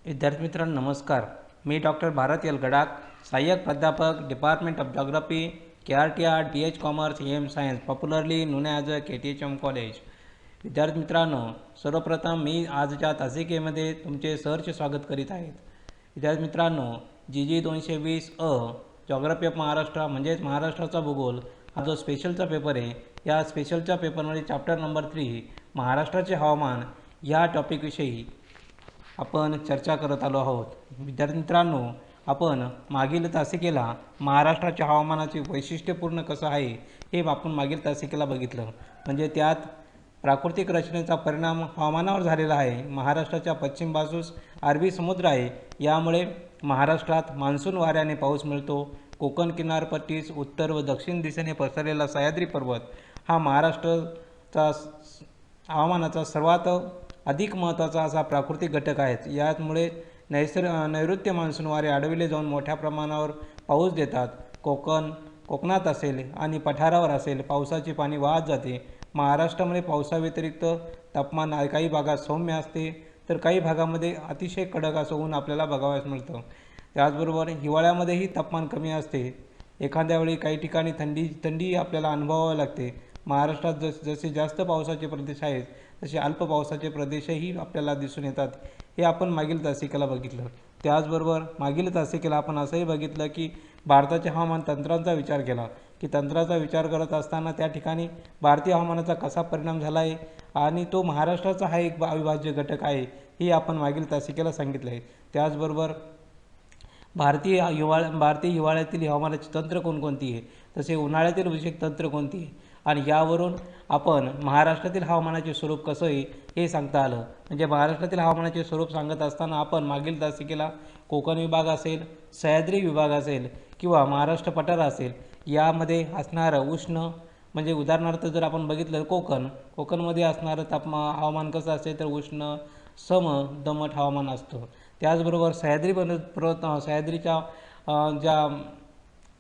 विद्यार्थी मित्रांनो नमस्कार. मी डॉक्टर भारत एल गडाख, सहाय्यक प्राध्यापक, department of geography, KRTR, DH commerce, AM science, popularly known as a KTHM college. विद्यार्थी मित्रांनो, सर्वप्रथम मी आजच्या तासिकेमध्ये तुमचे सहर्ष स्वागत करीत आहेत. विद्यार्थी मित्रांनो, GG 220 जॉग्राफी ऑफ महाराष्ट्र म्हणजेच महाराष्ट्राचा भूगोल हा जो स्पेशलचा पेपर आहे, या स्पेशलच्या पेपरमध्ये चॅप्टर नंबर 3 महाराष्ट्राचे हवामान या टॉपिकविषयी आपण चर्चा करत आलो आहोत. विद्यार्थी मित्रांनो, आपण मागील तासिकेला महाराष्ट्राच्या हवामानाचे वैशिष्ट्यपूर्ण कसं आहे हे आपण मागील तासिकेला बघितलं. म्हणजे त्यात प्राकृतिक रचनेचा परिणाम हवामानावर झालेला आहे. महाराष्ट्राच्या पश्चिम बाजूस अरबी समुद्र आहे, यामुळे महाराष्ट्रात मान्सून वाऱ्याने पाऊस मिळतो. कोकण किनारपट्टीस उत्तर व दक्षिण दिशेने पसरलेला सह्याद्री पर्वत हा महाराष्ट्राचा हवामानाचा सर्वात अधिक महत्त्वाचा असा प्राकृतिक घटक आहे. यामुळे नैऋत्य मान्सून वारे अडविले जाऊन मोठ्या प्रमाणावर पाऊस देतात. कोकणात असेल आणि पठारावर असेल पावसाचे पाणी वाहत जाते. महाराष्ट्रामध्ये पावसाव्यतिरिक्त तापमान काही भागात सौम्य असते, तर काही भागामध्ये अतिशय कडक असं ऊन आपल्याला बघावयास मिळतं. त्याचबरोबर हिवाळ्यामध्येही तापमान कमी असते. एखाद्या वेळी काही ठिकाणी थंडी आपल्याला अनुभवावी लागते. महाराष्ट्रात जसे जास्त पावसाचे प्रदेश आहेत, तसे अल्प पावसाचे प्रदेशही आपल्याला दिसून येतात. हे आपण मागील तासिकेला बघितलं. त्याचबरोबर मागील तासिकेला आपण असंही बघितलं की भारताच्या हवामान तंत्रांचा विचार केला, की तंत्राचा विचार करत असताना त्या ठिकाणी भारतीय हवामानाचा कसा परिणाम झाला आहे आणि तो महाराष्ट्राचा हा एक अविभाज्य घटक आहे, हे आपण मागील तासिकेला सांगितलं आहे. त्याचबरोबर भारतीय हिवाळ्यातील हवामानाची तंत्र कोणकोणती आहे, तसे उन्हाळ्यातील विशेष तंत्र कोणती आहे, आणि यावरून आपण महाराष्ट्रातील हवामानाचे स्वरूप कसं आहे हे सांगता आलं. म्हणजे महाराष्ट्रातील हवामानाचे स्वरूप सांगत असताना आपण मागील तासिकेला कोकण विभाग असेल, सह्याद्री विभाग असेल किंवा महाराष्ट्र पठार असेल, यामध्ये असणारं उष्ण, म्हणजे उदाहरणार्थ जर आपण बघितलं कोकणमध्ये असणारं हवामान कसं असेल तर उष्ण दमट हवामान असतं. त्याचबरोबर सह्याद्रीच्या ज्या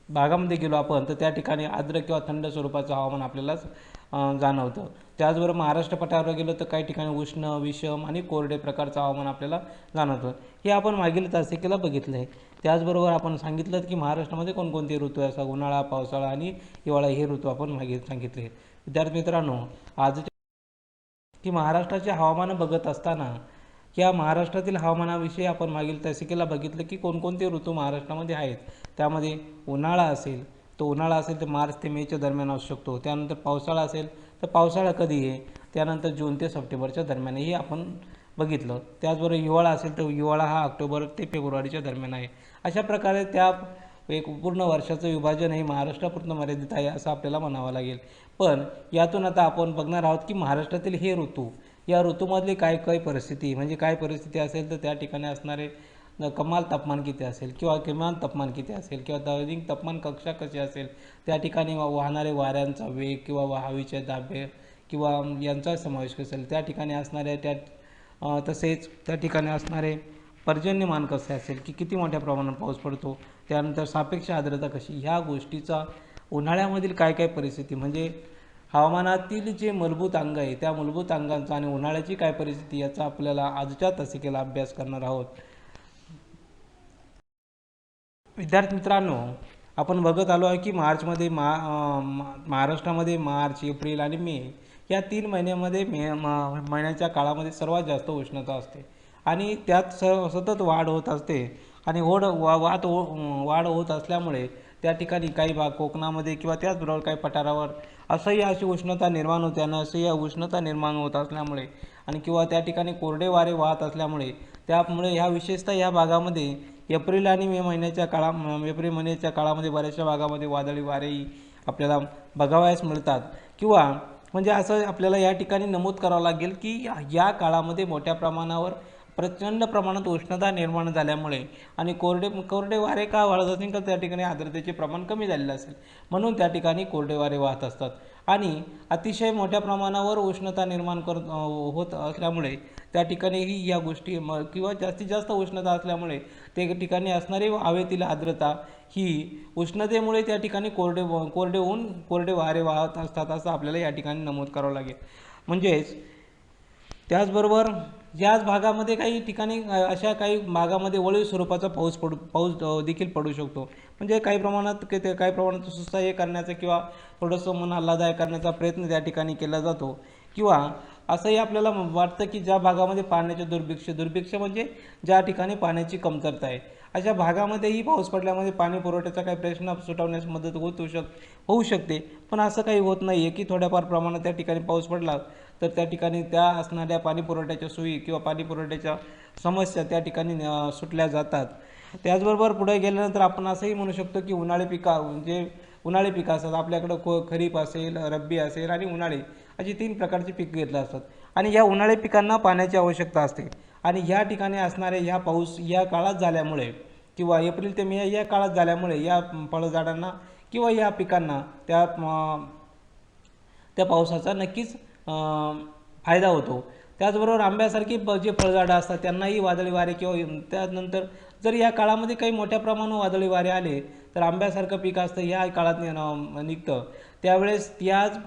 भागामध्ये गेलो आपण, तर त्या ठिकाणी आर्द्र किंवा थंड स्वरूपाचं हवामान आपल्याला जाणवतं. त्याचबरोबर महाराष्ट्र पठारावर गेलो तर काही ठिकाणी उष्ण, विषम आणि कोरडे प्रकारचं हवामान आपल्याला जाणवतं. हे आपण मागील तासिकेला बघितलं आहे. त्याचबरोबर आपण सांगितलं की महाराष्ट्रामध्ये कोणकोणते ऋतू आहे, असा उन्हाळा, पावसाळा आणि हिवाळा हे ऋतू आपण मागे सांगितले. विद्यार्थी मित्रांनो, आजच्या की महाराष्ट्राचे हवामान बघत असताना या महाराष्ट्रातील हवामानाविषयी आपण मागील तासिकेला बघितलं की कोणकोणते ऋतू महाराष्ट्रामध्ये आहेत. त्यामध्ये उन्हाळा असेल तर मार्च ते मेच्या दरम्यान असू शकतो. त्यानंतर पावसाळा असेल तर पावसाळा कधी आहे, त्यानंतर जून ते सप्टेंबरच्या दरम्यानही आपण बघितलं. त्याचबरोबर हिवाळा असेल तर हिवाळा हा ऑक्टोबर ते फेब्रुवारीच्या दरम्यान आहे. अशा प्रकारे त्या एक पूर्ण वर्षाचं विभाजन हे महाराष्ट्रापुरतं मर्यादित आहे असं आपल्याला म्हणावं लागेल. पण यातून आता आपण बघणार आहोत की महाराष्ट्रातील हे ऋतू, या ऋतूमधली काय परिस्थिती, म्हणजे काय परिस्थिती असेल तर त्या ठिकाणी असणारे कमाल तापमान किती असेल किंवा किमान तापमान किती असेल किंवा दैनिक तापमान कक्षा कशी असेल, त्या ठिकाणी वाहणारे वाऱ्यांचा वेग किंवा हवेचे दाबे किंवा यांचा समावेश असेल, त्या ठिकाणी असणाऱ्या तसेच त्या ठिकाणी असणारे पर्जन्यमान कसे असेल, की किती मोठ्या प्रमाणात पाऊस पडतो, त्यानंतर सापेक्ष आर्द्रता कशी, ह्या गोष्टीचा उन्हाळ्यामधील काय परिस्थिती, म्हणजे हवामानातील जे मूलभूत अंग आहे त्या मूलभूत अंगांचा आणि उन्हाळ्याची काय परिस्थिती याचा आपल्याला आजच्या तासिकेला अभ्यास करणार आहोत. विद्यार्थी मित्रांनो, आपण बघत आलो आहे की महाराष्ट्रामध्ये मार्च, एप्रिल आणि मे या 3 महिन्यामध्ये महिन्याच्या काळामध्ये सर्वात जास्त उष्णता असते आणि त्यात सतत वाढ होत असते. आणि वाढ होत असल्यामुळे त्या ठिकाणी काही भाग कोकणामध्ये किंवा त्याचबरोबर काही पठारावर अशी उष्णता निर्माण होते. आणि असह्य उष्णता निर्माण होत असल्यामुळे आणि किंवा त्या ठिकाणी कोरडे वारे वाहत असल्यामुळे, त्यामुळे ह्या विशेषतः या भागामध्ये एप्रिल महिन्याच्या काळामध्ये बऱ्याचशा भागामध्ये वादळी वारेही आपल्याला बघावयास मिळतात. किंवा म्हणजे असं आपल्याला या ठिकाणी नमूद करावं लागेल की या काळामध्ये मोठ्या प्रमाणावर प्रचंड प्रमाणात उष्णता निर्माण झाल्यामुळे आणि कोरडे वारे का वाढत असेल तर त्या ठिकाणी आर्द्रतेचे प्रमाण कमी झालेलं असेल, म्हणून त्या ठिकाणी कोरडे वारे वाहत असतात. आणि अतिशय मोठ्या प्रमाणावर उष्णता निर्माण होत असल्यामुळे त्या ठिकाणीही या गोष्टी किंवा जास्तीत जास्त उष्णता असल्यामुळे त्या ठिकाणी असणारी हवेतील आर्द्रता ही उष्णतेमुळे त्या ठिकाणी कोरडे वारे वाहत असतात असं आपल्याला या ठिकाणी नमूद करावं लागेल. म्हणजेच त्याचबरोबर याच भागामध्ये काही ठिकाणी अशा काही भागामध्ये वळीव स्वरूपाचा पाऊस देखील पडू शकतो. म्हणजे काही प्रमाणात काही प्रमाणात सुसह्य करण्याचा किंवा थोडंसं मन आल्हाददायक करण्याचा प्रयत्न त्या ठिकाणी केला जातो. किंवा असंही आपल्याला वाटतं की ज्या भागामध्ये पाण्याचे दुर्भिक्ष म्हणजे ज्या ठिकाणी पाण्याची कमतरता आहे, अशा भागामध्येही पाऊस पडल्यामध्ये पाणी पुरवठ्याचा काही प्रश्न सुटवण्यास मदत होऊ शकते. पण असं काही होत नाही आहे की थोड्याफार प्रमाणात त्या ठिकाणी पाऊस पडला तर त्या ठिकाणी त्या असणाऱ्या पाणी पुरवठ्याच्या सोयी किंवा पाणी पुरवठ्याच्या समस्या त्या ठिकाणी सुटल्या जातात. त्याचबरोबर पुढे गेल्यानंतर आपण असंही म्हणू शकतो की उन्हाळी पिकं असतात आपल्याकडं. खरीप असेल, रब्बी असेल आणि उन्हाळी अशी 3 प्रकारची पिकं घेतली असतात. आणि या उन्हाळी पिकांना पाण्याची आवश्यकता असते. आणि ह्या ठिकाणी असणारे ह्या पाऊस या काळात झाल्यामुळे किंवा एप्रिल ते मे या काळात झाल्यामुळे या फळझाडांना किंवा या पिकांना त्या पावसाचा नक्कीच फायदा होतो. त्याचबरोबर आंब्यासारखी जे फळझाडं असतात त्यांनाही वादळी वारे किंवा त्यानंतर जर या काळामध्ये काही मोठ्या प्रमाणावर वादळी वारे आले तर आंब्यासारखं पीक असतं ह्या काळात निघतं. त्यावेळेस त्याच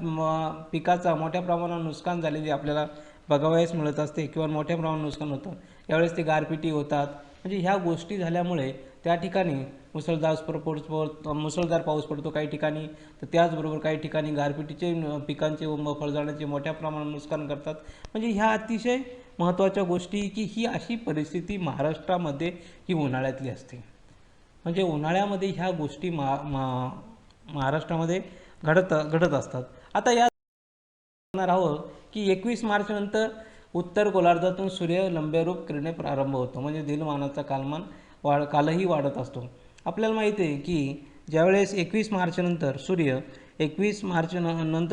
पिकाचा मोठ्या प्रमाणावर नुकसान झालेली आपल्याला बघावयास मिळत असते किंवा मोठ्या प्रमाणात नुकसान होतं. यावेळेस ते गारपिटी होतात. म्हणजे ह्या गोष्टी झाल्यामुळे त्या ठिकाणी मुसळधार पाऊस पडतो काही ठिकाणी. तर त्याचबरोबर काही ठिकाणी गारपिटीचे पिकांचे व फळझाडांचे मोठ्या प्रमाणात नुकसान करतात. म्हणजे ह्या अतिशय महत्त्वाच्या गोष्टी की ही अशी परिस्थिती महाराष्ट्रामध्ये ही उन्हाळ्यातली असते. म्हणजे उन्हाळ्यामध्ये ह्या गोष्टी महाराष्ट्रामध्ये घडत असतात. आता या आहोत की 21 मार्च नंतर उत्तर गोलार्धातून सूर्य लंबेरूप किरणे प्रारंभ होतो. म्हणजे दिनमानाचा कालही वाढत असतो. आपल्याला माहिती आहे की ज्यावेळेस 21 मार्च नंतर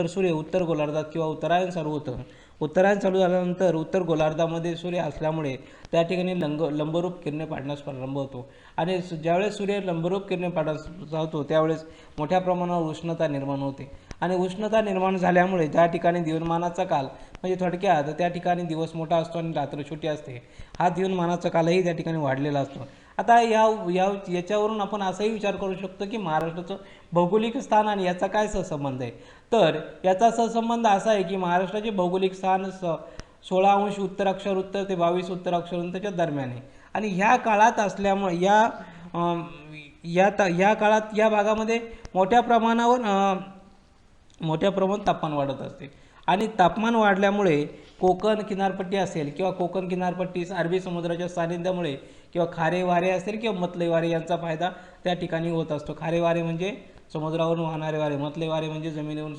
सूर्य उत्तर गोलार्धात किंवा उत्तरायण चालू होतं. उत्तरायण चालू झाल्यानंतर उत्तर गोलार्धामध्ये सूर्य असल्यामुळे त्या ठिकाणी लंबरूप किरणे पाडण्यास प्रारंभ होतो. आणि ज्यावेळेस सूर्य लंबरूप किरणे पाडत होतो त्यावेळेस मोठ्या प्रमाणावर उष्णता निर्माण होते. आणि उष्णता निर्माण झाल्यामुळे त्या ठिकाणी दिवसमानाचा काल म्हणजे थोडक्यात त्या ठिकाणी दिवस मोठा असतो आणि रात्र छोटी असते. हा दिवसमानाचा कालही त्या ठिकाणी वाढलेला असतो. आता याच्यावरून आपण असाही विचार करू शकतो की महाराष्ट्राचं भौगोलिक स्थान आणि याचा काय सहसंबंध आहे. तर याचा सहसंबंध असा आहे की महाराष्ट्राचे भौगोलिक स्थान 16 अंश उत्तर अक्षर ते 22 उत्तर अक्षरांच्या दरम्यान आहे. आणि ह्या काळात असल्यामुळे या काळात या भागामध्ये मोठ्या प्रमाणात तापमान वाढत असते. आणि तापमान वाढल्यामुळे कोकण किनारपट्टी असेल किंवा कोकण किनारपट्टी अरबी समुद्राच्या सानिध्यामुळे किंवा खारे वारे असेल किंवा मतलई वारे यांचा फायदा त्या ठिकाणी होत असतो. खारे वारे म्हणजे समुद्रावरून वाहणारे वारे, मतलई वारे म्हणजे जमिनीवरून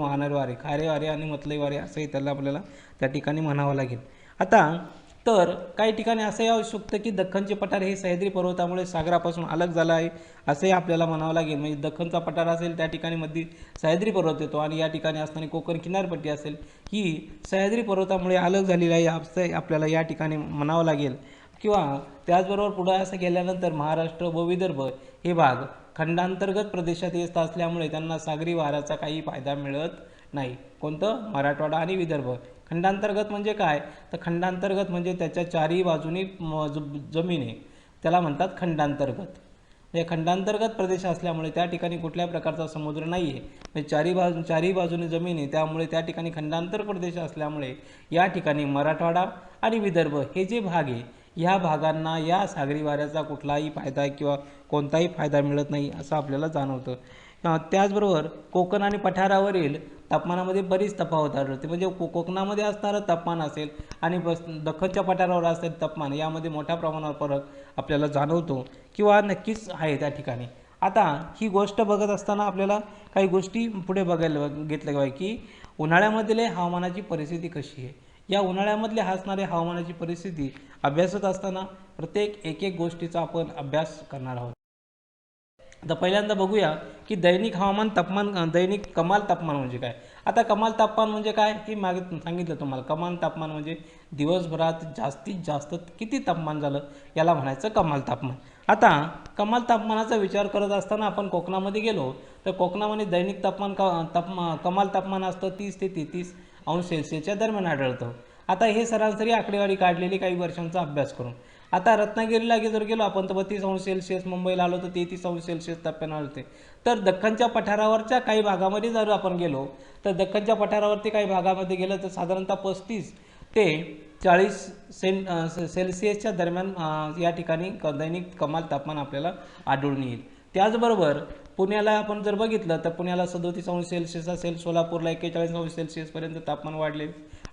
वाहणारे वारे. खारे वारे आणि मतलई वारे असंही त्याला आपल्याला त्या ठिकाणी म्हणावं लागेल. आता तर काही ठिकाणी असंही येऊ शकतं की दख्खनचे पठार हे सह्याद्री पर्वतामुळे सागरापासून अलग झालं आहे असंही आपल्याला म्हणावं लागेल. म्हणजे दख्खनचा पठार असेल त्या ठिकाणी मध्ये सह्याद्री पर्वत येतो आणि या ठिकाणी असणारी कोकण किनारपट्टी असेल ही सह्याद्री पर्वतामुळे अलग झालेली आहे असं आपल्याला या ठिकाणी म्हणावं लागेल. किंवा त्याचबरोबर पुढे असं गेल्यानंतर महाराष्ट्र व विदर्भ हे भाग खंडांतर्गत प्रदेशात येत असल्यामुळे त्यांना सागरी वाऱ्याचा काही फायदा मिळत नाही. कोणतं? मराठवाडा आणि विदर्भ. खंडांतर्गत म्हणजे काय? तर खंडांतर्गत म्हणजे त्याच्या चारही बाजूनी जमीन आहे त्याला म्हणतात खंडांतर्गत. म्हणजे खंडांतर्गत प्रदेश असल्यामुळे त्या ठिकाणी कुठल्या प्रकारचा समुद्र नाही आहे. म्हणजे चारही बाजूने जमीन आहे त्यामुळे त्या ठिकाणी खंडांतर प्रदेश असल्यामुळे या ठिकाणी मराठवाडा आणि विदर्भ हे जे भाग आहे ह्या भागांना या सागरी वाऱ्याचा कुठलाही फायदा किंवा कोणताही फायदा मिळत नाही असं आपल्याला जाणवतं. त्याचबरोबर कोकण आणि पठारावरील तापमानामध्ये बरीच तफावत आढळते. म्हणजे कोकणामध्ये असणारं तापमान असेल आणि दख्खनच्या पठारावर असलेलं तापमान यामध्ये मोठ्या प्रमाणावर फरक आपल्याला जाणवतो किंवा नक्कीच आहे त्या ठिकाणी. आता ही गोष्ट बघत असताना आपल्याला काही गोष्टी पुढे बघायला घेतल्या पाहिजे की उन्हाळ्यामधले हवामानाची परिस्थिती कशी आहे. या उन्हाळ्यामधले असणारे हवामानाची परिस्थिती अभ्यासत असताना प्रत्येक एक गोष्टीचा आपण अभ्यास करणार आहोत. आता पहिल्यांदा बघूया की दैनिक कमाल तापमान म्हणजे काय. आता कमाल तापमान म्हणजे काय हे मागे सांगितलं तुम्हाला. कमाल तापमान म्हणजे दिवसभरात जास्तीत जास्त किती तापमान झालं याला म्हणायचं कमाल तापमान. आता कमाल तापमानाचा विचार करत असताना आपण कोकणामध्ये गेलो तर कोकणामध्ये दैनिक कमाल तापमान असतं 30 ते 33 अंश सेल्सिअसच्या दरम्यान आढळतं. आता हे सरासरी आकडेवारी काढलेली काही वर्षांचा अभ्यास करून. आता रत्नागिरीला जर गेलो आपण तर 32 अंश सेल्सिअस, मुंबईला आलो तर 33 अंश सेल्सिअस तापमान आढळते. तर दख्खनच्या पठारावरच्या काही भागामध्ये जर आपण गेलो तर दख्खनच्या पठारावरती काही भागामध्ये गेलं तर साधारणतः 35 ते 40 सेल्सिअसच्या दरम्यान या ठिकाणी दैनिक कमाल तापमान आपल्याला आढळून येईल. त्याचबरोबर पुण्याला आपण जर बघितलं तर पुण्याला 37 अंश सेल्सिअस असेल, सोलापूरला 41 अंश सेल्सिअसपर्यंत तापमान वाढले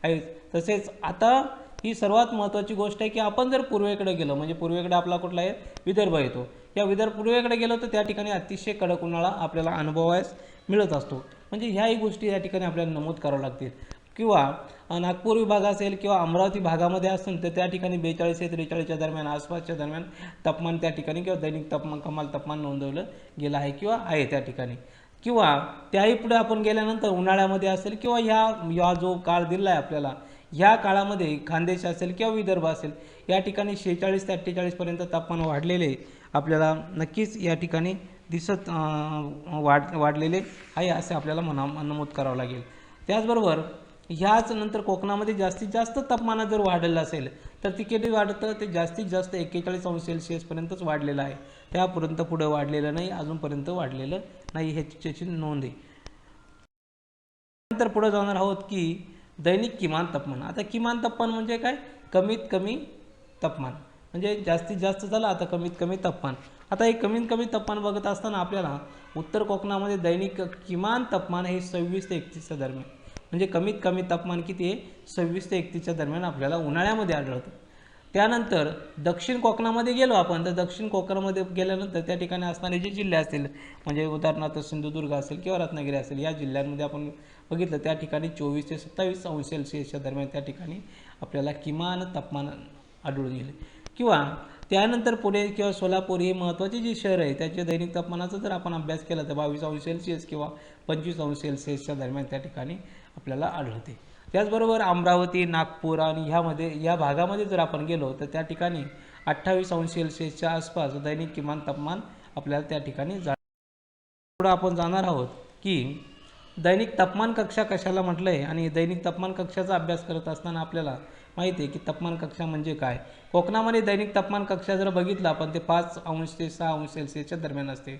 आहे. तसेच आता ही सर्वात महत्त्वाची गोष्ट आहे की आपण जर पूर्वेकडे गेलो, म्हणजे पूर्वेकडे आपला कुठला आहे, विदर्भ येतो, या पूर्वेकडे गेलो तर त्या ठिकाणी अतिशय कडक उन्हाळा आपल्याला अनुभवायला मिळत असतो. म्हणजे ह्याही गोष्टी या ठिकाणी आपल्याला नमूद कराव्या लागतील. किंवा नागपूर विभाग असेल किंवा अमरावती भागामध्ये असेल तर त्या ठिकाणी 42 ते 43च्या दरम्यान आसपासच्या दरम्यान तापमान त्या ठिकाणी किंवा दैनिक तापमान कमाल तापमान नोंदवलं गेलं आहे किंवा आहे त्या ठिकाणी. किंवा त्याही पुढे आपण गेल्यानंतर उन्हाळ्यामध्ये असेल किंवा ह्या जो काळ दिला आहे आपल्याला, ह्या काळामध्ये खानदेश असेल किंवा विदर्भ असेल या ठिकाणी 46 ते 48पर्यंत तापमान वाढलेले आपल्याला नक्कीच या ठिकाणी दिसत वाढलेले आहे असे आपल्याला नमूद करावं लागेल. त्याचबरोबर ह्याच नंतर कोकणामध्ये जास्तीत जास्त तापमान जर वाढलेलं असेल तर ती किती वाढतं, ते जास्तीत जास्त 41 अंश सेल्सिअसपर्यंतच वाढलेलं आहे. त्यापर्यंत पुढे वाढलेलं नाही, अजूनपर्यंत वाढलेलं नाही, ह्याची नोंद आहे. नंतर पुढे जाणार आहोत की दैनिक किमान तापमान. आता किमान तापमान म्हणजे काय, कमीत कमी तापमान, म्हणजे जास्तीत जास्त झालं आता कमीत कमी तापमान. आता हे कमीत कमी तापमान बघत असताना आपल्याला उत्तर कोकणामध्ये दैनिक किमान तापमान हे 26 ते 31च्या दरम्यान, म्हणजे कमीत कमी तापमान किती आहे, 26 ते 31च्या दरम्यान आपल्याला उन्हाळ्यामध्ये आढळतं. त्यानंतर दक्षिण कोकणामध्ये गेलो आपण तर दक्षिण कोकणामध्ये गेल्यानंतर त्या ठिकाणी असणारे जे जिल्हे असतील, म्हणजे उदाहरणार्थ सिंधुदुर्ग असेल किंवा रत्नागिरी असेल, या जिल्ह्यांमध्ये आपण बघितलं त्या ठिकाणी 24 ते 27 अंश सेल्सिअसच्या दरम्यान त्या ठिकाणी आपल्याला किमान तापमान आढळून येईल. किंवा त्यानंतर पुणे किंवा सोलापूर ही महत्त्वाची जी शहर आहे त्याच्या दैनिक तापमानाचा जर आपण अभ्यास केला तर 22 अंश सेल्सिअस किंवा 25 अंश सेल्सिअसच्या दरम्यान त्या ठिकाणी आपल्याला आढळते. त्याचबरोबर अमरावती, नागपूर आणि या भागामध्ये जर आपण गेलो तर त्या ठिकाणी 28 अंश सेल्सिअसच्या आसपास दैनिक किमान तापमान आपल्याला त्या ठिकाणी पुढे आपण जाणार आहोत की दैनिक तापमान कक्षा कशाला म्हटलं आहे. आणि दैनिक तापमान कक्षाचा अभ्यास करत असताना आपल्याला माहिती आहे की तापमान कक्षा म्हणजे काय. कोकणामध्ये दैनिक तापमान कक्षा जर बघितलं आपण ते 5 अंश ते 6 अंश सेल्सिअसच्या दरम्यान असते.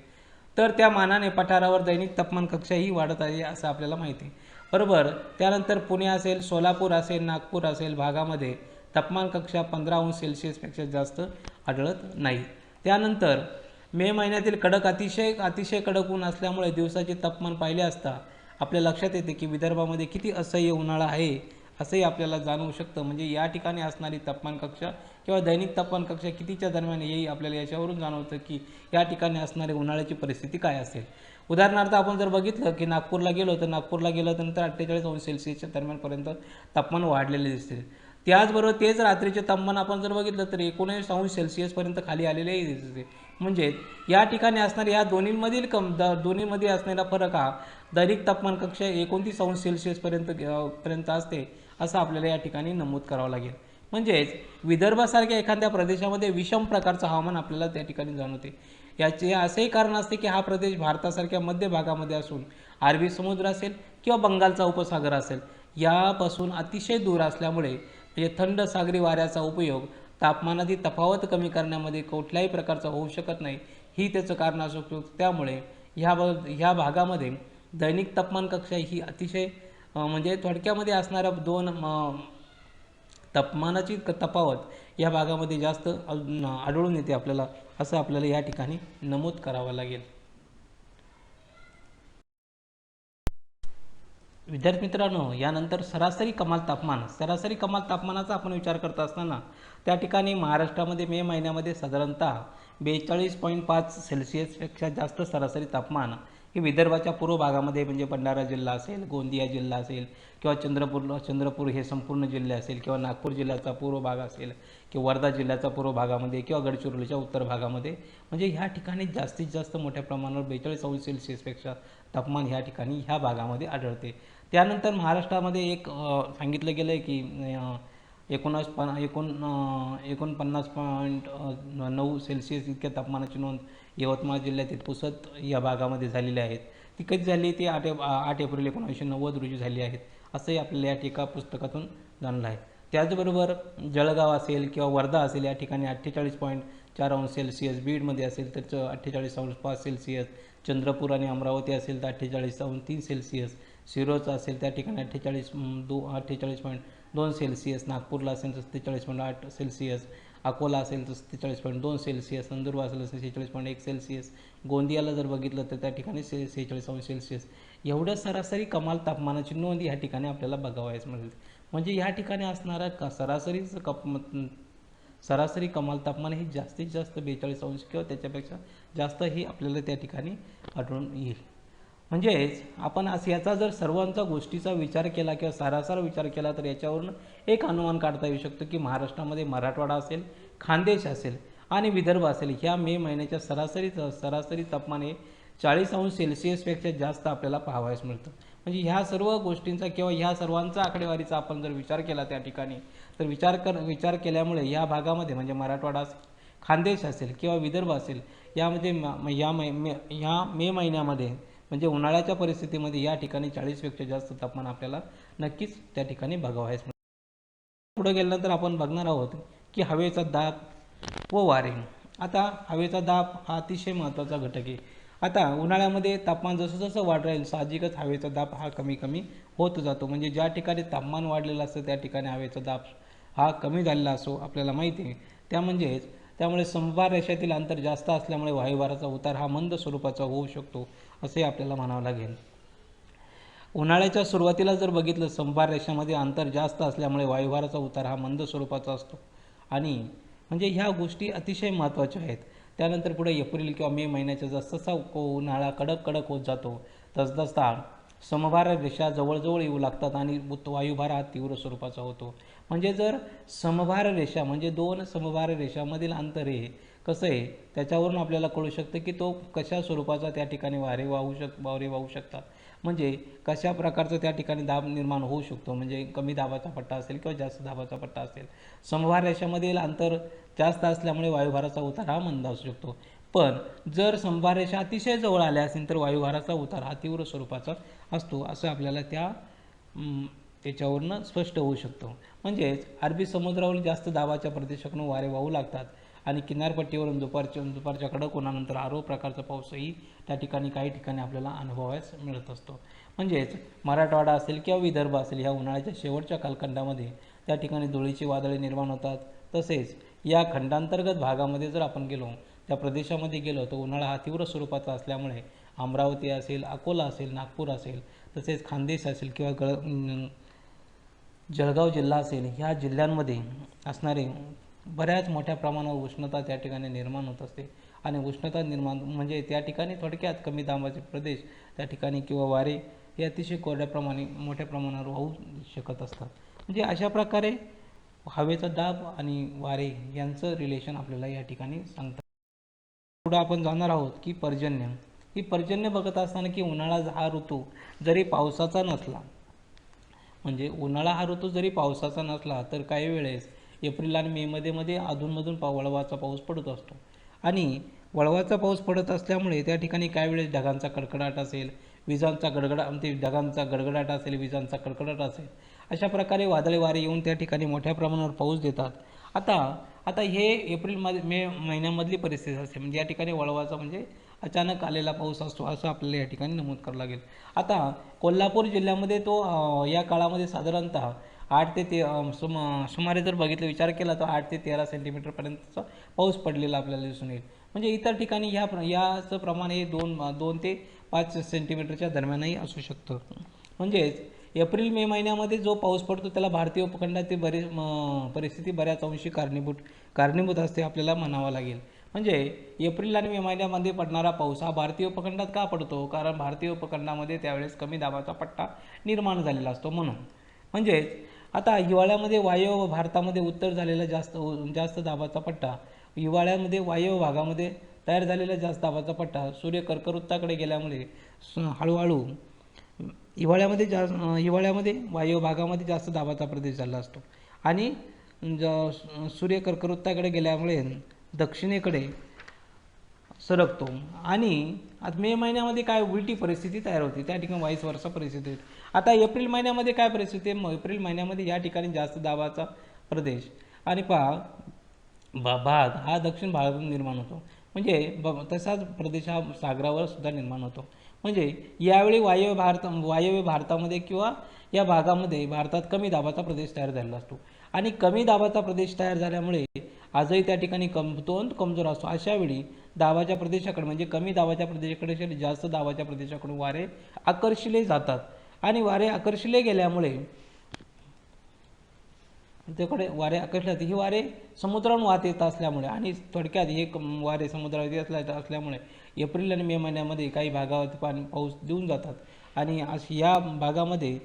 तर त्या मानाने पठारावर दैनिक तापमान कक्षा ही वाढत आहे असं आपल्याला माहिती आहे, बरोबर. त्यानंतर पुणे असेल, सोलापूर असेल, नागपूर असेल भागामध्ये तापमान कक्षा 15 अंश सेल्सिअसपेक्षा जास्त आढळत नाही. त्यानंतर मे महिन्यातील अतिशय कडक ऊन असल्यामुळे दिवसाचे तापमान पाहिले असता आपल्या लक्षात येते की विदर्भामध्ये किती असह्य उन्हाळा आहे असंही आपल्याला जाणवू शकतं. म्हणजे या ठिकाणी असणारी तापमान कक्षा किंवा दैनिक तापमान कक्षा कितीच्या दरम्यान येईल आपल्याला याच्यावरून जाणवतं की या ठिकाणी असणारी उन्हाळ्याची परिस्थिती काय असेल. उदाहरणार्थ आपण जर बघितलं की नागपूरला गेलो तर नंतर 48 अंश सेल्सिअसच्या दरम्यानपर्यंत तापमान वाढलेले दिसते. त्याचबरोबर तेच रात्रीचे तापमान आपण जर बघितलं तर 19 अंश सेल्सिअसपर्यंत खाली आलेलेही दिसते. म्हणजे या ठिकाणी असणारे या दोन्हीमध्ये असणारा फरक हा दैनिक तापमान कक्षा 29 अंश सेल्सिअसपर्यंत असते असं आपल्याला या ठिकाणी नमूद करावं लागेल. म्हणजेच विदर्भासारख्या एखाद्या प्रदेशामध्ये विषम प्रकारचं हवामान आपल्याला त्या ठिकाणी जाणवते. याचे असेही कारण असते की हा प्रदेश भारतासारख्या मध्य भागामध्ये असून अरबी समुद्र असेल किंवा बंगालचा उपसागर असेल यापासून अतिशय दूर असल्यामुळे म्हणजे थंड सागरी वाऱ्याचा उपयोग तापमानातील तफावत कमी करण्यामध्ये कुठल्याही प्रकारचा होऊ शकत नाही, ही त्याचं कारण असू शकतं. त्यामुळे ह्या भागामध्ये दैनिक तापमान कक्षा ही अतिशय म्हणजे थोडक्यामध्ये असणाऱ्या दोन तापमानाची तफावत या भागामध्ये जास्त आढळून येते आपल्याला, असं आपल्याला या ठिकाणी नमूद करावं लागेल. विद्यार्थी मित्रांनो, यानंतर सरासरी कमाल तापमानाचा आपण विचार करत असताना त्या ठिकाणी महाराष्ट्रामध्ये मे महिन्यामध्ये साधारणतः 42.5 सेल्सिअसपेक्षा जास्त सरासरी तापमान हे विदर्भाच्या पूर्व भागामध्ये म्हणजे भंडारा जिल्हा असेल, गोंदिया जिल्हा असेल किंवा चंद्रपूर हे संपूर्ण जिल्हे असेल किंवा नागपूर जिल्ह्याचा पूर्व भाग असेल किंवा वर्धा जिल्ह्याचा पूर्व भागामध्ये किंवा गडचिरोलीच्या उत्तर भागामध्ये म्हणजे ह्या ठिकाणी जास्तीत जास्त मोठ्या प्रमाणावर 42 अंश सेल्सिअसपेक्षा तापमान ह्या ठिकाणी ह्या भागामध्ये आढळते. त्यानंतर महाराष्ट्रामध्ये एक सांगितलं गेलं आहे की 49.9 सेल्सिअस इतक्या तापमानाची नोंद यवतमाळ जिल्ह्यातील पुसद या भागामध्ये झालेली आहेत. ती कधी झाली, ती 8 एप्रिल 1990 रोजी झाली आहेत असंही आपल्याला या एका पुस्तकातून जाणलं आहे. त्याचबरोबर जळगाव असेल किंवा वर्धा असेल या ठिकाणी 48.4 अंश सेल्सिअस, बीडमध्ये असेल तर 48.5 सेल्सिअस, चंद्रपूर आणि अमरावती असेल तर 48.3 सेल्सिअस, शिरोळचा असेल त्या ठिकाणी 48.2 2 सेल्सिअस, नागपूरला असेल तर 47.8 सेल्सिअस, अकोला असेल तर 47.2 सेल्सिअस, नंदुरबार असेल तर 46.1 सेल्सिअस, गोंदियाला जर बघितलं तर त्या ठिकाणी 46 सेल्सिअस एवढं सरासरी कमाल तापमानाची नोंद या ठिकाणी आपल्याला बघावयास मिळेल. म्हणजे या ठिकाणी असणारा सरासरी कमाल तापमान हे जास्तीत जास्त 42 अंश किंवा त्याच्यापेक्षा जास्त ही आपल्याला त्या ठिकाणी आढळून येईल. म्हणजेच आपण याचा जर सर्वांचा गोष्टीचा विचार केला किंवा सारासार विचार केला तर याच्यावरून एक अनुमान काढता येऊ शकतो की महाराष्ट्रामध्ये मराठवाडा असेल, खानदेश असेल आणि विदर्भ असेल ह्या मे महिन्याच्या सरासरी तापमान हे 40 अंश सेल्सिअसपेक्षा जास्त आपल्याला पाहावयास मिळतं. म्हणजे ह्या सर्व गोष्टींचा किंवा ह्या सर्वांचा आकडेवारीचा आपण जर विचार केला त्या ठिकाणी तर विचार केल्यामुळे या भागामध्ये म्हणजे मराठवाडा असेल, खानदेश असेल किंवा विदर्भ असेल यामध्ये या मे महिन्यामध्ये म्हणजे उन्हाळ्याच्या परिस्थितीमध्ये या ठिकाणी 40पेक्षा जास्त तापमान आपल्याला नक्कीच त्या ठिकाणी बघावयास मिळेल. पुढे गेल्यानंतर आपण बघणार आहोत की हवेचा दाब व वारे. आता हवेचा दाब हा अतिशय महत्त्वाचा घटक आहे. आता उन्हाळ्यामध्ये तापमान जसं जसं वाढ राहील साहजिकच हवेचा दाब हा कमी कमी होत जातो. म्हणजे ज्या ठिकाणी तापमान वाढलेलं असतं त्या ठिकाणी हवेचा दाब हा कमी झालेला असो आपल्याला माहिती आहे. त्यामुळे समभार रेषेतील अंतर जास्त असल्यामुळे वायुभाराचा उतार हा मंद स्वरूपाचा होऊ शकतो असे आपल्याला म्हणावं लागेल. उन्हाळ्याच्या सुरुवातीला जर बघितलं समभार रेषामध्ये अंतर जास्त असल्यामुळे वायुभाराचा उतार हा मंद स्वरूपाचा असतो आणि म्हणजे ह्या गोष्टी अतिशय महत्त्वाच्या आहेत. त्यानंतर पुढे एप्रिल किंवा मे महिन्याच्या जसजसा उन्हाळा कडक होत जातो तसतसा समभार रेषा जवळजवळ येऊ लागतात आणि वायुभार हा तीव्र स्वरूपाचा होतो. म्हणजे जर समभार रेषा म्हणजे दोन समभार रेषामधील अंतर हे कसं आहे त्याच्यावरून आपल्याला कळू शकतं की तो कशा स्वरूपाचा त्या ठिकाणी वारे वाहू शकतात. म्हणजे कशा प्रकारचं त्या ठिकाणी दाब निर्माण होऊ शकतो. म्हणजे कमी दाबाचा पट्टा असेल किंवा जास्त दाबाचा पट्टा असेल. समभार रेषामधील अंतर जास्त असल्यामुळे वायुभाराचा उतार हा मंद असू शकतो. पण जर समभार रेषा अतिशय जवळ आल्या असेल तर वायुभाराचा उतार हा तीव्र स्वरूपाचा असतो असं आपल्याला त्याच्यावरनं स्पष्ट होऊ शकतो. म्हणजेच अरबी समुद्रावरील जास्त दाबाच्या प्रदेशाकडून वारे वाहू लागतात आणि किनारपट्टीवरून दुपारच्या कडक उन्हानंतर आरो प्रकारचा पाऊसही त्या ठिकाणी काही ठिकाणी आपल्याला अनुभवायला मिळत असतो. म्हणजेच मराठवाडा असेल किंवा विदर्भ असेल ह्या उन्हाळ्याच्या शेवटच्या कालखंडामध्ये त्या ठिकाणी धुळीची वादळे निर्माण होतात. तसेच या खंडांतर्गत भागामध्ये जर आपण गेलो त्या प्रदेशामध्ये गेलो तर उन्हाळा हा तीव्र स्वरूपाचा असल्यामुळे अमरावती असेल, अकोला असेल, नागपूर असेल तसेच खानदेश असेल किंवा जळगाव जिल्हा असेल ह्या जिल्ह्यांमध्ये असणारे बऱ्याच मोठ्या प्रमाणावर उष्णता त्या ठिकाणी निर्माण होत असते आणि उष्णता निर्माण म्हणजे त्या ठिकाणी थोडक्यात कमी दाबाचे प्रदेश त्या ठिकाणी किंवा वारे हे अतिशय मोठ्या प्रमाणावर वाहू शकत असतात. म्हणजे अशा प्रकारे हवेचा दाब आणि वारे यांचं रिलेशन आपल्याला या ठिकाणी सांगतात. पुढे आपण जाणार आहोत की पर्जन्य. ही पर्जन्य बघत असताना की उन्हाळा हा ऋतू जरी पावसाचा नसला म्हणजे उन्हाळा हा ऋतू जरी पावसाचा नसला तर काही वेळेस एप्रिल आणि मेमध्ये अधूनमधून वळवाचा पाऊस पडत असतो आणि वळवाचा पाऊस पडत असल्यामुळे त्या ठिकाणी काही वेळेस ढगांचा कडकडाट असेल, ढगांचा गडगडाट असेल, विजांचा कडकडाट असेल अशा प्रकारे वादळी वारे येऊन त्या ठिकाणी मोठ्या प्रमाणावर पाऊस देतात. आता हे मे महिन्यामधली परिस्थिती असते. म्हणजे या ठिकाणी वळवाचा म्हणजे अचानक आलेला पाऊस असतो असं आपल्याला या ठिकाणी नमूद करावं लागेल. आता कोल्हापूर जिल्ह्यामध्ये या काळामध्ये साधारणतः 8 ते सुमारे जर विचार केला तर 8 ते 13 सेंटीमीटरपर्यंतचा पाऊस पडलेला आपल्याला दिसून येईल. म्हणजे इतर ठिकाणी याचं प्रमाण हे 2 ते 5 सेंटीमीटरच्या दरम्यानही असू शकतं. म्हणजेच एप्रिल मे महिन्यामध्ये जो पाऊस पडतो त्याला भारतीय उपखंडातील परिस्थिती बऱ्याच अंशी कारणीभूत असते आपल्याला म्हणावं लागेल. म्हणजे एप्रिल आणि मे महिन्यामध्ये पडणारा पाऊस हा भारतीय उपखंडात का पडतो? कारण भारतीय उपखंडामध्ये त्यावेळेस कमी दाबाचा पट्टा निर्माण झालेला असतो म्हणून. म्हणजेच आता हिवाळ्यामध्ये वायव्य भारतामध्ये उत्तर झालेला जास्त दाबाचा पट्टा, हिवाळ्यामध्ये वायव्य भागामध्ये तयार झालेला जास्त दाबाचा पट्टा सूर्य कर्कवृत्ताकडे गेल्यामुळे हळूहळू हिवाळ्यामध्ये वायव्य भागामध्ये जास्त दाबाचा प्रदेश झाला असतो आणि सूर्य कर्कवृत्ताकडे गेल्यामुळे दक्षिणेकडे सरकतो आणि आता मे महिन्यामध्ये काय उलटी परिस्थिती तयार होते, त्या ठिकाणी वाईस वर्षा परिस्थिती होती. आता एप्रिल महिन्यामध्ये काय परिस्थिती आहे? एप्रिल महिन्यामध्ये या ठिकाणी जास्त दाबाचा प्रदेश आणि भाग हा दक्षिण भागातून निर्माण होतो. म्हणजे तसाच प्रदेश हा सागरावर सुद्धा निर्माण होतो. म्हणजे यावेळी वायव्य भारतामध्ये किंवा या भागामध्ये भारतात कमी दाबाचा प्रदेश तयार झालेला असतो आणि कमी दाबाचा प्रदेश तयार झाल्यामुळे आजही त्या ठिकाणी कमजोर असतो. अशा वेळी दाबाच्या प्रदेशाकडे म्हणजे कमी दाबाच्या प्रदेशाकडे जास्त दाबाच्या प्रदेशाकडून वारे आकर्षिले जातात आणि वारे आकर्षिले गेल्यामुळे त्याकडे वारे आकर्षले जाते. ही वारे समुद्रावरून वाहत येत असल्यामुळे आणि थोडक्यात हे वारे समुद्रावर येत असल्यामुळे एप्रिल आणि मे महिन्यामध्ये काही भागावरती पाऊस देऊन जातात आणि या भागामध्ये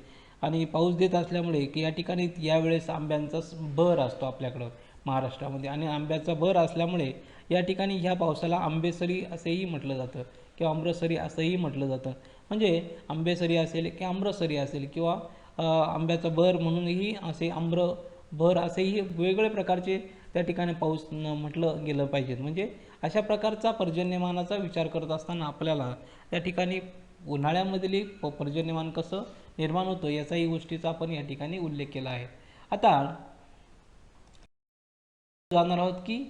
आणि पाऊस देत असल्यामुळे की या ठिकाणी यावेळेस आंब्यांचा बहर असतो आपल्याकडं महाराष्ट्रामध्ये आणि आंब्याचा बहर असल्यामुळे या ठिकाणी ह्या पावसाला आंबेसरी असेही म्हटलं जातं किंवा आम्रसरी असंही म्हटलं जातं. म्हणजे आंबेसरी असेल किंवा आम्रसरी असेल किंवा आंब्याचा बहर म्हणूनही असे बहर असेही वेगवेगळे प्रकारचे त्या ठिकाणी पाऊस म्हटलं गेलं पाहिजेत. म्हणजे अशा प्रकारचा पर्जन्यमानाचा विचार करत असताना आपल्याला त्या ठिकाणी उन्हाळ्यामधील पर्जन्यमान कसं निर्माण होतं याचाही गोष्टीचा आपण या ठिकाणी उल्लेख केला आहे. आता जाणार आहोत की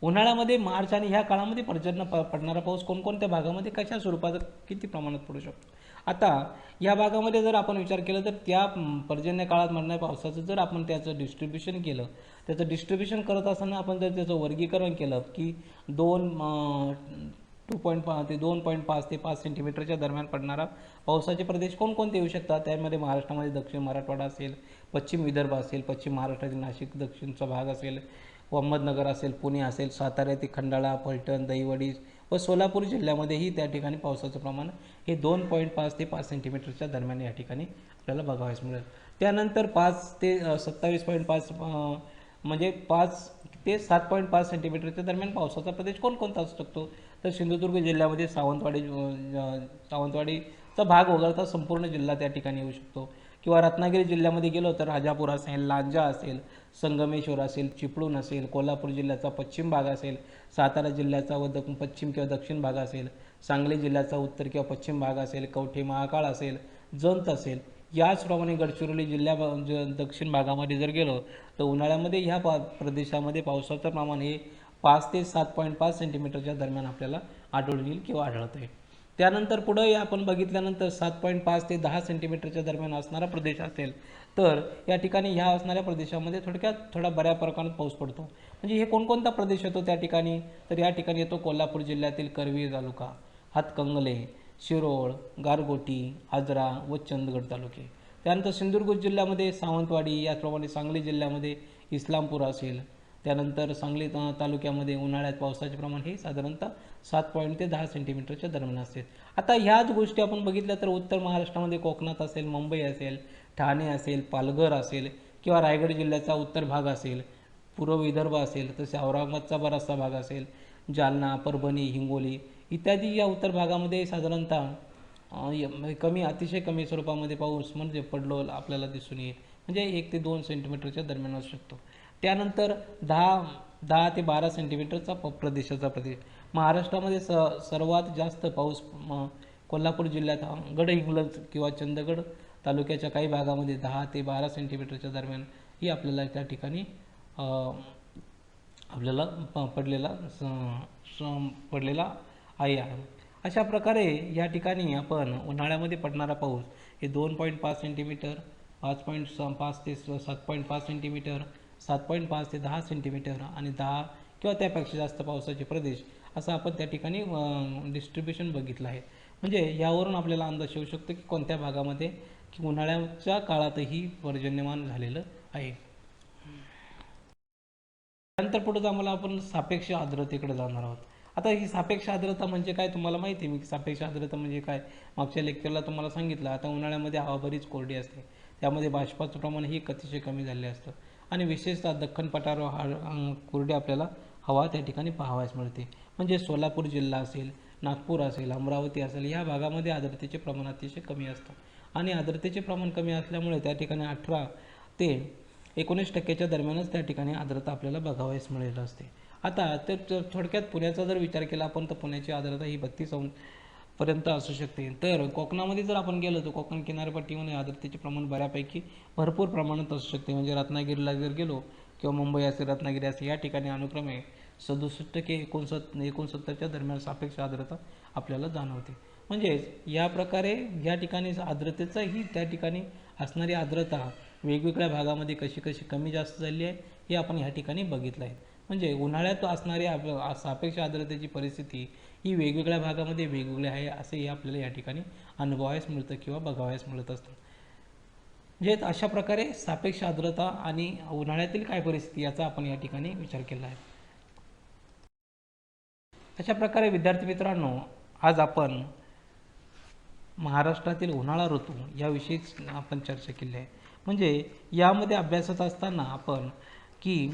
उन्हाळ्यामध्ये मार्च आणि ह्या काळामध्ये पडणारा पाऊस कोणकोणत्या भागामध्ये कशा स्वरूपात किती प्रमाणात पडू शकतो. आता या भागामध्ये जर आपण विचार केला तर त्या पर्जन्य काळात पडणाऱ्या पावसाचं जर आपण त्याचं डिस्ट्रीब्युशन केलं, त्याचं डिस्ट्रीब्युशन करत असताना आपण जर त्याचं वर्गीकरण केलं की 2.5 ते 5 सेंटीमीटरच्या दरम्यान पडणारा पावसाचे प्रदेश कोणकोणते येऊ शकतात. त्यामध्ये महाराष्ट्रामध्ये दक्षिण मराठवाडा असेल, पश्चिम विदर्भ असेल, पश्चिम महाराष्ट्रातील नाशिक दक्षिणचा भाग असेल, अहमदनगर असेल, पुणे असेल, सातारा ते खंडाळा, फलटण, दहिवडी व सोलापूर जिल्ह्यामध्येही त्या ठिकाणी पावसाचं प्रमाण हे 2.5 ते 5 सेंटीमीटरच्या दरम्यान या ठिकाणी आपल्याला बघावयास मिळेल. त्यानंतर 5 ते 27.5 म्हणजे 5 ते 7.5 सेंटीमीटरच्या दरम्यान पावसाचा प्रदेश कोणकोणता असू शकतो. तर सिंधुदुर्ग जिल्ह्यामध्ये सावंतवाडीचा भाग वगळता संपूर्ण जिल्हा त्या ठिकाणी येऊ शकतो. किंवा रत्नागिरी जिल्ह्यामध्ये गेलो तर राजापूर असेल, लांजा असेल, संगमेश्वर असेल, चिपळूण असेल, कोल्हापूर जिल्ह्याचा पश्चिम भाग असेल, सातारा जिल्ह्याचा पश्चिम किंवा दक्षिण भाग असेल, सांगली जिल्ह्याचा उत्तर किंवा पश्चिम भाग असेल, कवठे महाकाळ असेल, जंत असेल. याचप्रमाणे गडचिरोली दक्षिण भागामध्ये जर गेलो तर उन्हाळ्यामध्ये ह्या प्रदेशामध्ये पावसाचं प्रमाण हे 5 ते 7.5 सेंटीमीटरच्या दरम्यान आपल्याला आढळून येईल किंवा आढळत आहे. त्यानंतर पुढे आपण बघितल्यानंतर 7.5 ते 10 सेंटीमीटरच्या दरम्यान असणारा प्रदेश असेल तर या ठिकाणी ह्या असणाऱ्या प्रदेशामध्ये थोडक्यात थोडा बऱ्या प्रमाणात पाऊस पडतो. म्हणजे हे कोणकोणता प्रदेश येतो त्या ठिकाणी, तर या ठिकाणी येतो कोल्हापूर जिल्ह्यातील करवीर तालुका, हातकंगले, शिरोळ, गारगोटी, आजरा व चंदगड तालुके. त्यानंतर सिंधुदुर्ग जिल्ह्यामध्ये सावंतवाडी, याचप्रमाणे सांगली जिल्ह्यामध्ये इस्लामपूर असेल. त्यानंतर सांगली तालुक्यामध्ये उन्हाळ्यात पावसाचे प्रमाण हे साधारणतः 7 ते 10 सेंटीमीटरच्या दरम्यान असते. आता ह्याच गोष्टी आपण बघितल्या तर उत्तर महाराष्ट्रामध्ये कोकणात असेल, मुंबई असेल, ठाणे असेल, पालघर असेल किंवा रायगड जिल्ह्याचा उत्तर भाग असेल, पूर्व विदर्भ असेल, तसे औरंगाबादचा बराचसा भाग असेल, जालना, परभणी, हिंगोली इत्यादी या उत्तर भागामध्ये साधारणतः अतिशय कमी स्वरूपामध्ये पाऊस म्हणजे पडलो आपल्याला दिसून येईल. म्हणजे 1 ते 2 सेंटीमीटरच्या दरम्यान असू शकतो. त्यानंतर 10 ते 12 सेंटीमीटरचा प्रदेश महाराष्ट्रामध्ये सर्वात जास्त पाऊस कोल्हापूर जिल्ह्यात गडहिंग्लज किंवा चंदगड तालुक्याच्या काही भागामध्ये 10 ते 12 सेंटीमीटरच्या दरम्यान ही आपल्याला त्या ठिकाणी आपल्याला पडलेला आहे. अशा प्रकारे या ठिकाणी आपण उन्हाळ्यामध्ये पडणारा पाऊस हे 2.5 सेंटीमीटर, 5 ते 7.5 सेंटीमीटर, 7.5 ते 10 सेंटीमीटर आणि 10 किंवा त्यापेक्षा जास्त पावसाचे प्रदेश असं आपण त्या ठिकाणी डिस्ट्रीब्युशन बघितलं आहे. म्हणजे यावरून आपल्याला अंदाज येऊ शकतो की कोणत्या भागामध्ये की उन्हाळ्याच्या काळातही पर्जन्यमान झालेलं आहे. त्यानंतर पुढे आम्हाला आपण सापेक्ष आर्द्रतेकडे जाणार आहोत. आता ही सापेक्ष आर्द्रता म्हणजे काय तुम्हाला माहिती आहे. मी सापेक्ष आर्द्रता म्हणजे काय मागच्या लेक्चरला तुम्हाला सांगितलं. आता उन्हाळ्यामध्ये हवा बरीच कोरडी असते, त्यामध्ये बाष्पाचं प्रमाण ही अतिशय कमी झाले असतं आणि विशेषतः दख्खन पठारावर कोरडी आपल्याला हवा त्या ठिकाणी पाहावयास मिळते. म्हणजे सोलापूर जिल्हा असेल, नागपूर असेल, अमरावती असेल या भागामध्ये आर्द्रतेचे प्रमाण अतिशय कमी असतं आणि आर्द्रतेचे प्रमाण कमी असल्यामुळे त्या ठिकाणी 18 ते 19% दरम्यानच त्या ठिकाणी आर्द्रता आपल्याला बघावयास मिळेल असते. आता तर थोडक्यात पुण्याचा जर विचार केला आपण तर पुण्याची आर्द्रता ही 32 पर्यंत असू शकते. तर कोकणामध्ये जर आपण गेलो तर कोकण किनारपट्टीमध्ये आर्द्रतेचे प्रमाण बऱ्यापैकी भरपूर प्रमाणात असू शकते. म्हणजे रत्नागिरीला जर गेलो किंवा मुंबई असेल, रत्नागिरी असेल या ठिकाणी अनुक्रमे 67 69च्या दरम्यान सापेक्ष आर्द्रता आपल्याला जाणवते. म्हणजेच या प्रकारे या ठिकाणी आर्द्रतेचाही त्या ठिकाणी असणारी आर्द्रता वेगवेगळ्या भागामध्ये कशी कशी कमी जास्त झाली आहे हे आपण ह्या ठिकाणी बघितलं आहे. म्हणजे उन्हाळ्यात असणारी सापेक्ष आर्द्रतेची परिस्थिती ही वेगवेगळ्या भागामध्ये वेगवेगळी आहे असे आपल्याला या ठिकाणी अनुभवायस मिळतं किंवा बघावयास मिळत असतं. म्हणजे अशा प्रकारे सापेक्ष आर्द्रता आणि उन्हाळ्यातील काय परिस्थिती याचा आपण या ठिकाणी विचार केला आहे. अशा प्रकारे विद्यार्थी मित्रांनो, आज आपण महाराष्ट्रातील उन्हाळा ऋतू याविषयीच आपण चर्चा केली आहे. म्हणजे यामध्ये अभ्यासात असताना आपण की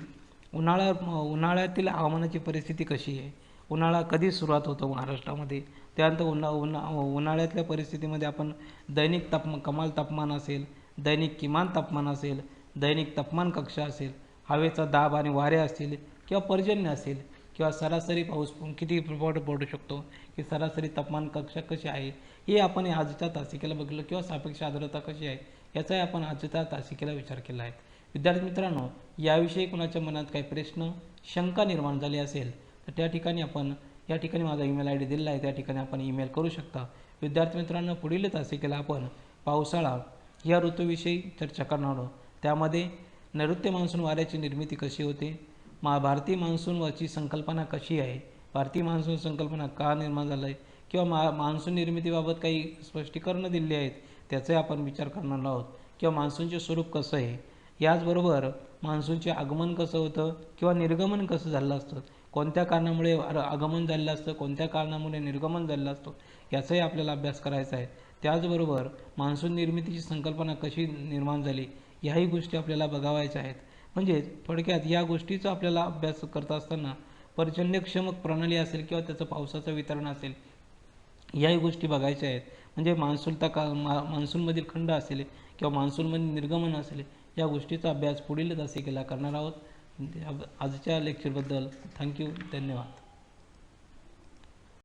उन्हाळ्यातील हवामानाची परिस्थिती कशी आहे, उन्हाळा कधी सुरुवात होतो महाराष्ट्रामध्ये, त्यानंतर उन्हाळ्यातल्या परिस्थितीमध्ये आपण दैनिक कमाल तापमान असेल, दैनिक किमान तापमान असेल, दैनिक तापमान कक्षा असेल, हवेचा दाब आणि वारे असतील किंवा पर्जन्य असेल किंवा सरासरी पाऊस किती पडू शकतो की सरासरी तापमान कक्षा कशी आहे हे आपण आजच्या तासिकेला बघितलं किंवा सापेक्ष आर्द्रता कशी आहे याचाही आपण आजच्या तासिकेला विचार केला आहे. विद्यार्थी मित्रांनो, याविषयी कुणाच्या मनात काही प्रश्न शंका निर्माण झाली असेल तर त्या ठिकाणी आपण या ठिकाणी माझा ईमेल ID दिलेला आहे, त्या ठिकाणी आपण ईमेल करू शकता. विद्यार्थी मित्रांनो, पुढील तासिकेला आपण पावसाळा या ऋतूविषयी चर्चा करणार आहोत. त्यामध्ये नैऋत्य मान्सून वाऱ्याची निर्मिती कशी होते, भारतीय मान्सूनची संकल्पना कशी आहे, भारतीय मान्सून संकल्पना का निर्माण झालं आहे किंवा मान्सून निर्मितीबाबत काही स्पष्टीकरणं दिली आहेत त्याचाही आपण विचार करणार आहोत किंवा मान्सूनचे स्वरूप कसं आहे, याचबरोबर मान्सूनचे आगमन कसं होतं किंवा निर्गमन कसं झालं असतं, कोणत्या कारणामुळे आगमन झालेलं असतं, कोणत्या कारणामुळे निर्गमन झालेलं असतं याचाही आपल्याला अभ्यास करायचा आहे. त्याचबरोबर मान्सून निर्मितीची संकल्पना कशी निर्माण झाली ह्याही गोष्टी आपल्याला बघावायच्या आहेत. म्हणजे थोडक्यात या गोष्टीचा आपल्याला अभ्यास करत असताना पर्जन्यक्षम प्रणाली असेल किंवा त्याचं पावसाचं वितरण असेल याही गोष्टी बघायच्या आहेत. म्हणजे मान्सूनमधील खंड असेल किंवा मान्सूनमधील निर्गमन असेल या गोष्टीचा अभ्यास पुढील तासिकेला करणार आहोत. आजच्या लेक्चरबद्दल थँक्यू, धन्यवाद.